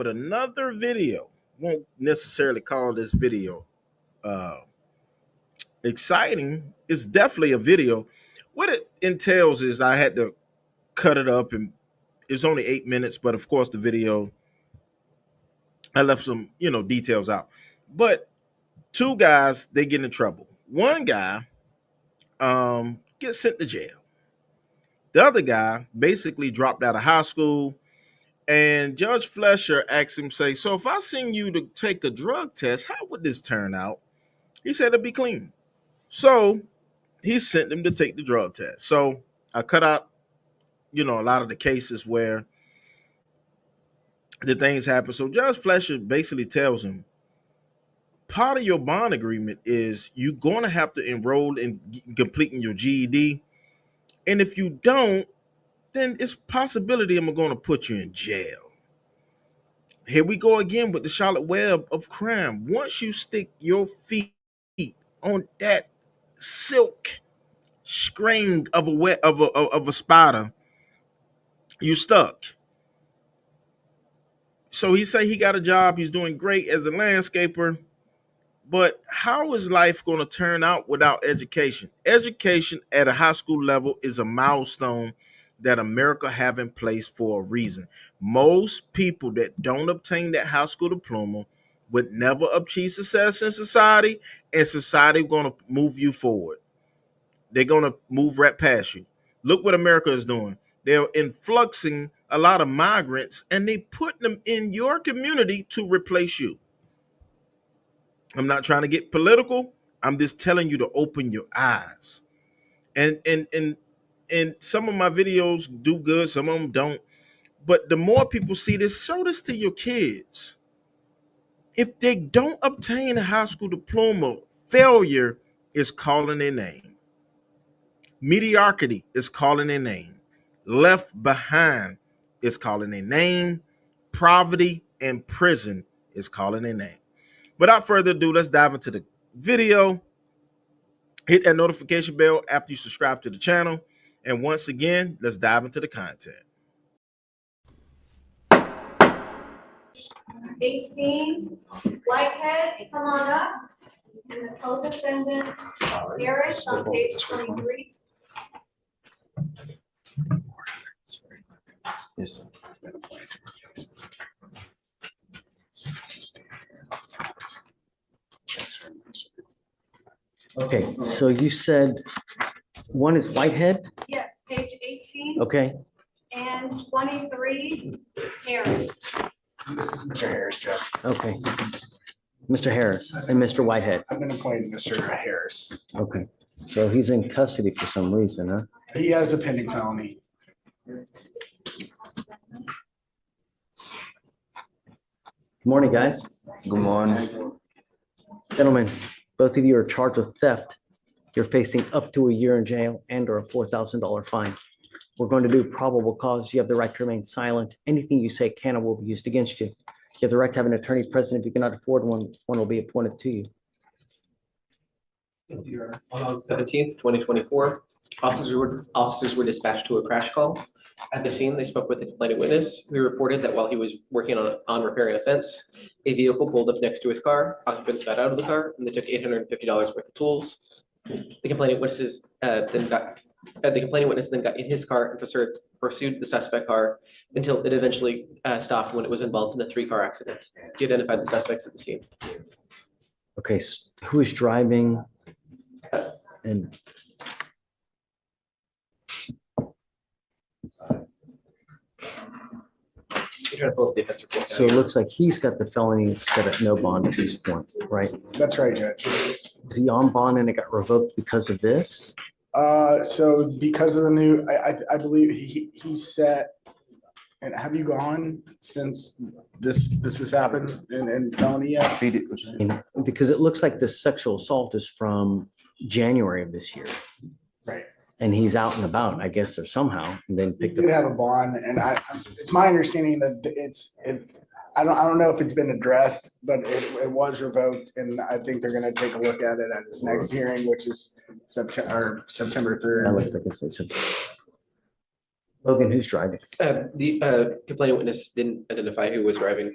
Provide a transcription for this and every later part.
with another video. Won't necessarily call this video uh, exciting. It's definitely a video. What it entails is I had to cut it up, and it's only 8 minutes, but of course the video I left some details out. But two guys, they get in trouble. One guy gets sent to jail. The other guy basically dropped out of high school. And Judge Fleischer asked him, say, so if I send you to take a drug test, how would this turn out? He said it'd be clean. So he sent him to take the drug test. So I cut out, a lot of the cases where the things happen. So Judge Fleischer basically tells him, part of your bond agreement is you're going to have to enroll in completing your GED. And if you don't, then it's possibility I'm going to put you in jail. Here we go again with the Charlotte web of crime. Once you stick your feet on that silk string of a spider, you stuck. So he say he got a job. He's doing great as a landscaper. But how is life going to turn out without education? Education at a high school level is a milestone that America have in place for a reason. Most people that don't obtain that high school diploma would never achieve success in society, and society going to move you forward. They're going to move right past you. Look what America is doing. They're influxing a lot of migrants, and they put them in your community to replace you. I'm not trying to get political. I'm just telling you to open your eyes. And some of my videos do good, some of them don't. But the more people see this, show this to your kids. If they don't obtain a high school diploma, failure is calling their name. Mediocrity is calling their name. Left behind is calling their name. Poverty and prison is calling their name. Without further ado, let's dive into the video. Hit that notification bell after you subscribe to the channel. And once again, let's dive into the content. 18, Whitehead, come on up. And the co-defendant, Harris, on page 23. Yes. Okay, so you said one is Whitehead? Yes, page 18. Okay, And 23, Harris. This is Mr. Harris, Judge. okay. Mr. Harris and Mr. Whitehead. I've been appointed Mr. Harris. Okay, so he's in custody for some reason, huh? He has a pending felony. Good morning, guys. Good morning. Gentlemen, both of you are charged with theft. You're facing up to a year in jail and or a $4,000 fine. We're going to do probable cause. You have the right to remain silent. Anything you say can or will be used against you. You have the right to have an attorney present. If you cannot afford one, one will be appointed to you. On August 17th, 2024, officers were dispatched to a crash call. At the scene, they spoke with a complainant witness who reported that while he was working on repairing a fence, a vehicle pulled up next to his car. Occupants got out of the car and they took $850 worth of tools. The complainant witness then got in his car and pursued the suspect car until it eventually stopped when it was involved in a 3-car accident. He identified the suspects at the scene. Okay, so who is driving? And so it looks like he's got the felony set at no bond at this point, right? That's right, Judge. Is he on bond and it got revoked because of this? So because of the new, I believe he set, and have you gone since this has happened in felony yet? Because it looks like this sexual assault is from January of this year. Right. And he's out and about, I guess, or somehow, and then He picked did up. have a bond, and it's my understanding that I don't know if it's been addressed, but it was revoked, and I think they're gonna take a look at it at this next hearing, which is September That 3rd. looks like it's Logan, who's driving? The complainant witness didn't identify who was driving.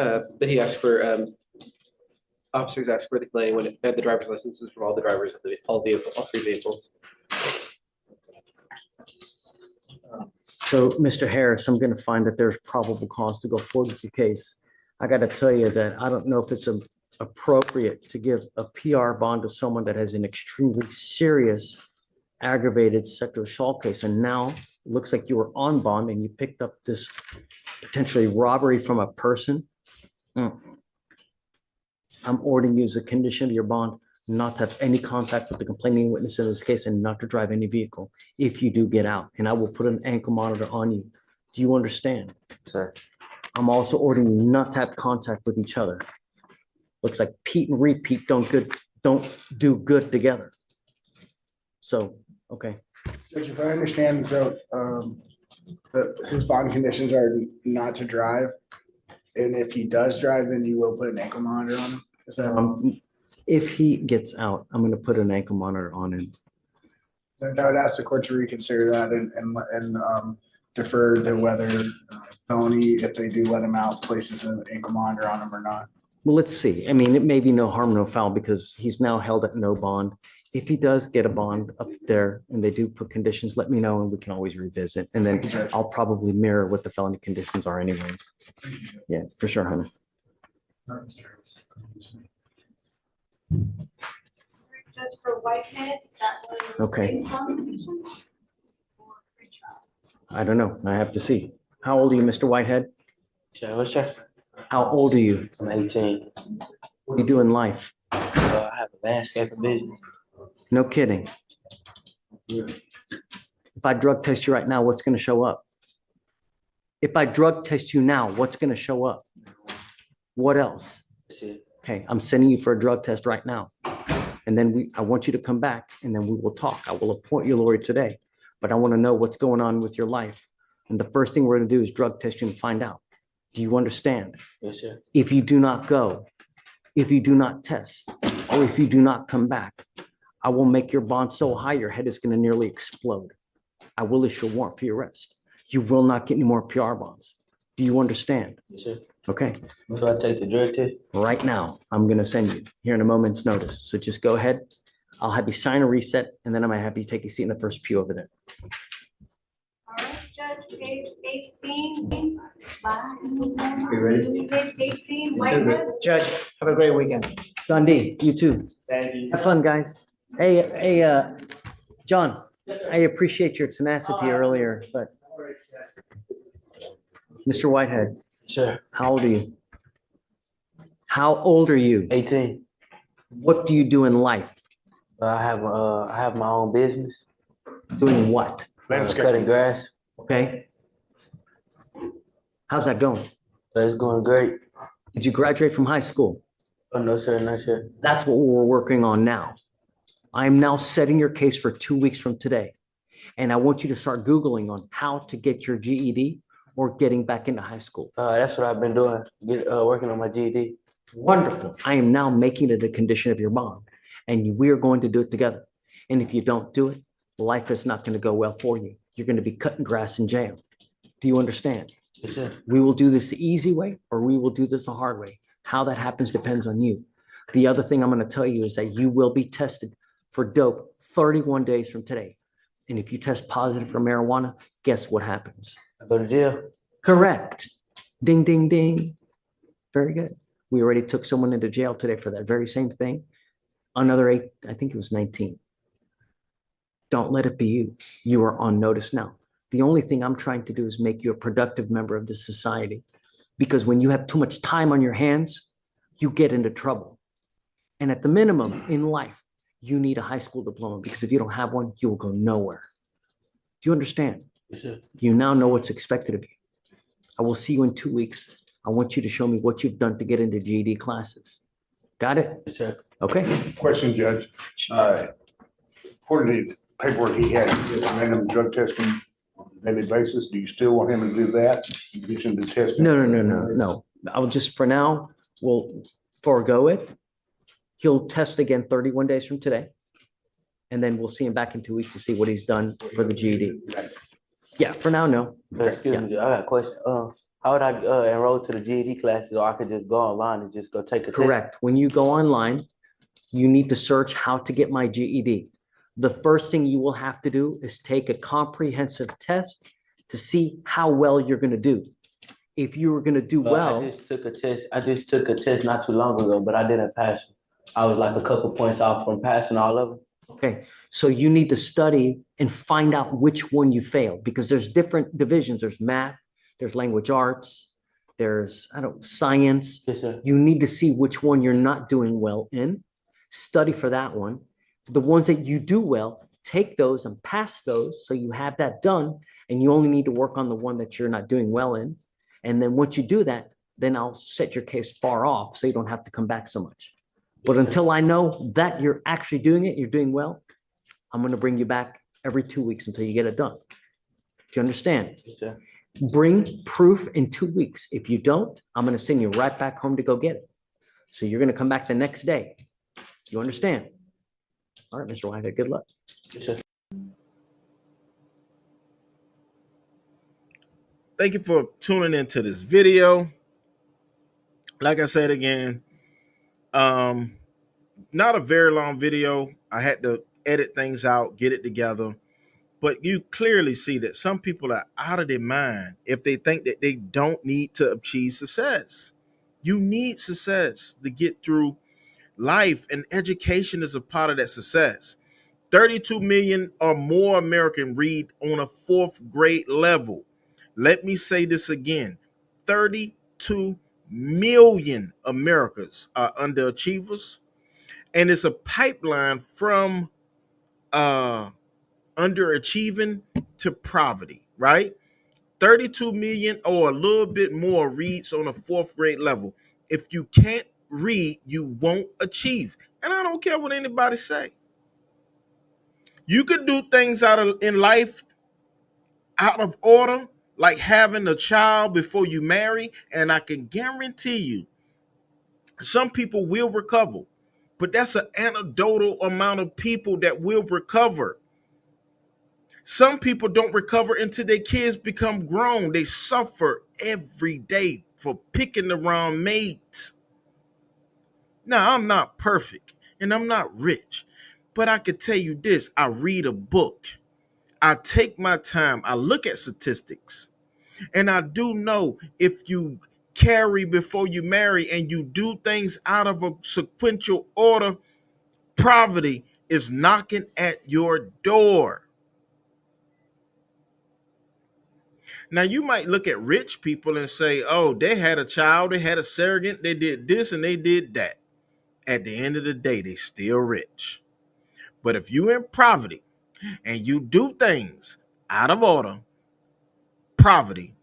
But he asked for, officers asked for the driver's licenses from all the drivers of all three vehicles. So, Mr. Harris, I'm going to find that there's probable cause to go forward with your case. I got to tell you that I don't know if it's appropriate to give a PR bond to someone that has an extremely serious aggravated sexual assault case. And now it looks like you were on bond and you picked up this potentially robbery from a person. I'm ordering you as a condition of your bond not to have any contact with the complaining witness in this case and not to drive any vehicle if you do get out. And I will put an ankle monitor on you. Do you understand? Sir. I'm also ordering you not to have contact with each other. Looks like Pete and repeat don't do good together. So, okay. Judge, if I understand, so his bond conditions are not to drive. And if he does drive, then you will put an ankle monitor on him? Is that? If he gets out, I'm going to put an ankle monitor on him. I would ask the court to reconsider that and defer to whether felony, if they do let him out, places an ankle monitor on him or not. Well, let's see. I mean, it may be no harm, no foul because he's now held at no bond. If he does get a bond up there and they do put conditions, let me know and we can always revisit. And then Thank you, Judge. I'll probably mirror what the felony conditions are anyways. Yeah, for sure, Hunter. Judge for Whitehead, that was. Okay. based on conditions or pre-trial? I don't know. I have to see. How old are you, Mr. Whitehead? Sure, what's your? How old are you? I'm 18. What do you do in life? I have a landscaping business. No kidding. If I drug test you right now, what's going to show up? If I drug test you now, what's going to show up? What else? That's it. Okay, I'm sending you for a drug test right now. And then I want you to come back and then we will talk. I will appoint your lawyer today, but I want to know what's going on with your life. And the first thing we're going to do is drug test you and find out. Do you understand? Yes, sir. If you do not go, if you do not test, or if you do not come back, I will make your bond so high your head is going to nearly explode. I will issue a warrant for your arrest. You will not get any more PR bonds. Do you understand? Yes, sir. Okay, Do I take the drug test? right now, I'm going to send you here in a moment's notice. So just go ahead. I'll have you sign a reset and then I might have you take a seat in the first pew over there. All right, Judge, page 18. Bye. You ready? Page 18, Whitehead. Judge, have a great weekend. Gandhi, you too. Thank you. Have fun, guys. Hey, John, I appreciate your tenacity earlier, but Mr. Whitehead, Sure. how old are you? How old are you? 18. What do you do in life? I have my own business. Doing what? Cutting grass. Okay. How's that going? So it's going great. Did you graduate from high school? Oh, no, sir, not sure. That's what we're working on now. I'm now setting your case for 2 weeks from today. And I want you to start Googling on how to get your GED or getting back into high school. That's what I've been doing, working on my GED. Wonderful. I am now making it a condition of your bond and we are going to do it together. And if you don't do it, life is not going to go well for you. You're going to be cutting grass in jail. Do you understand? Yes, sir. We will do this the easy way or we will do this the hard way. How that happens depends on you. The other thing I'm going to tell you is that you will be tested for dope 31 days from today. And if you test positive for marijuana, guess what happens? I go to jail. Correct. Ding, ding, ding. Very good. We already took someone into jail today for that very same thing. Another 8, I think it was 19. Don't let it be you. You are on notice now. The only thing I'm trying to do is make you a productive member of this society. Because when you have too much time on your hands, you get into trouble. And at the minimum in life, you need a high school diploma because if you don't have one, you will go nowhere. Do you understand? Yes, sir. You now know what's expected of you. I will see you in 2 weeks. I want you to show me what you've done to get into GED classes. Got it? Yes, sir. Okay. Question, Judge. According to the paperwork he had, random drug testing on a daily basis, do you still want him to do that in addition to testing? No. I'll just, for now, we'll forego it. He'll test again 31 days from today. And then we'll see him back in 2 weeks to see what he's done for the GED. Yeah, for now, no. Excuse me, I got a question. How would I enroll to the GED classes, or I could just go online and just go take a test? Correct. When you go online, you need to search how to get my GED. The first thing you will have to do is take a comprehensive test to see how well you're going to do. If you were going to do But well, I just took a test. I just took a test not too long ago, but I didn't pass. I was like a couple points off from passing all of them. okay, so you need to study and find out which one you failed, because there's different divisions. There's math, there's language arts, there's, science. Yes, sir. You need to see which one you're not doing well in, study for that one. The ones that you do well, take those and pass those, so you have that done, and you only need to work on the one that you're not doing well in. And then once you do that, then I'll set your case far off so you don't have to come back so much. But until I know that you're actually doing it, you're doing well, I'm going to bring you back every 2 weeks until you get it done. Do you understand? Yes, sir. Bring proof in 2 weeks. If you don't, I'm going to send you right back home to go get it. So you're going to come back the next day. You understand? All right, Mr. Whitehead, good luck. Yes, sir. Thank you for tuning into this video. Like I said again, not a very long video. I had to edit things out, get it together. But you clearly see that some people are out of their mind if they think that they don't need to achieve success. You need success to get through life, and education is a part of that success. 32 million or more Americans read on a 4th grade level. Let me say this again. 32 million Americans are underachievers, and it's a pipeline from underachieving to poverty, right? 32 million or a little bit more reads on a 4th grade level. If you can't read, you won't achieve. And I don't care what anybody say. You could do things in life out of order, like having a child before you marry, and I can guarantee you some people will recover, but that's an anecdotal amount of people that will recover. Some people don't recover until their kids become grown. They suffer every day for picking the wrong mate. Now, I'm not perfect and I'm not rich, but I can tell you this. I read a book. I take my time. I look at statistics. And I do know if you carry before you marry and you do things out of a sequential order, poverty is knocking at your door. Now, you might look at rich people and say, oh, they had a child, they had a surrogate, they did this and they did that. At the end of the day, they still rich. But if you're in poverty and you do things out of order, poverty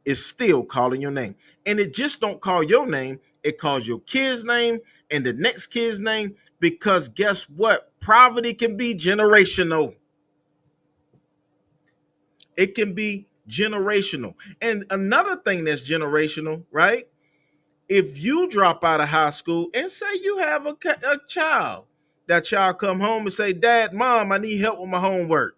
is still calling your name. And it just don't call your name, it calls your kid's name and the next kid's name, because guess what? Poverty can be generational. It can be generational. And another thing that's generational, right? If you drop out of high school and say you have a child, that child come home and say, Dad, Mom, I need help with my homework.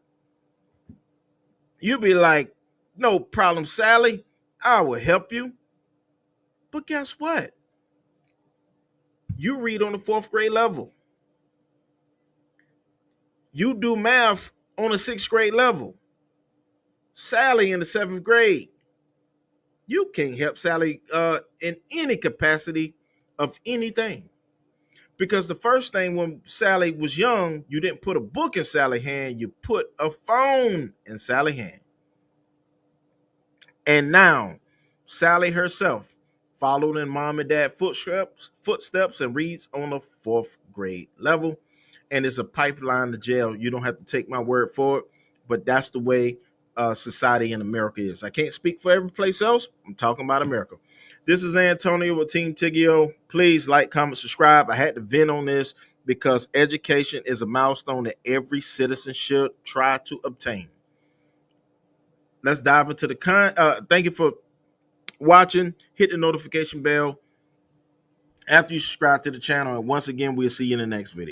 You be like, no problem, Sally. I will help you. But guess what? You read on the 4th grade level. You do math on a 6th grade level. Sally in the 7th grade. You can't help Sally in any capacity of anything. Because the first thing when Sally was young, you didn't put a book in Sally's hand, you put a phone in Sally's hand. And now, Sally herself followed in mom and dad footsteps and reads on a 4th grade level. And it's a pipeline to jail. You don't have to take my word for it, but that's the way society in America is. I can't speak for every place else. I'm talking about America. This is Antonio with Team Tiggio. Please like, comment, subscribe. I had to vent on this because education is a milestone that every citizen should try to obtain. Let's dive into the thank you for watching. Hit the notification bell after you subscribe to the channel. And once again, we'll see you in the next video.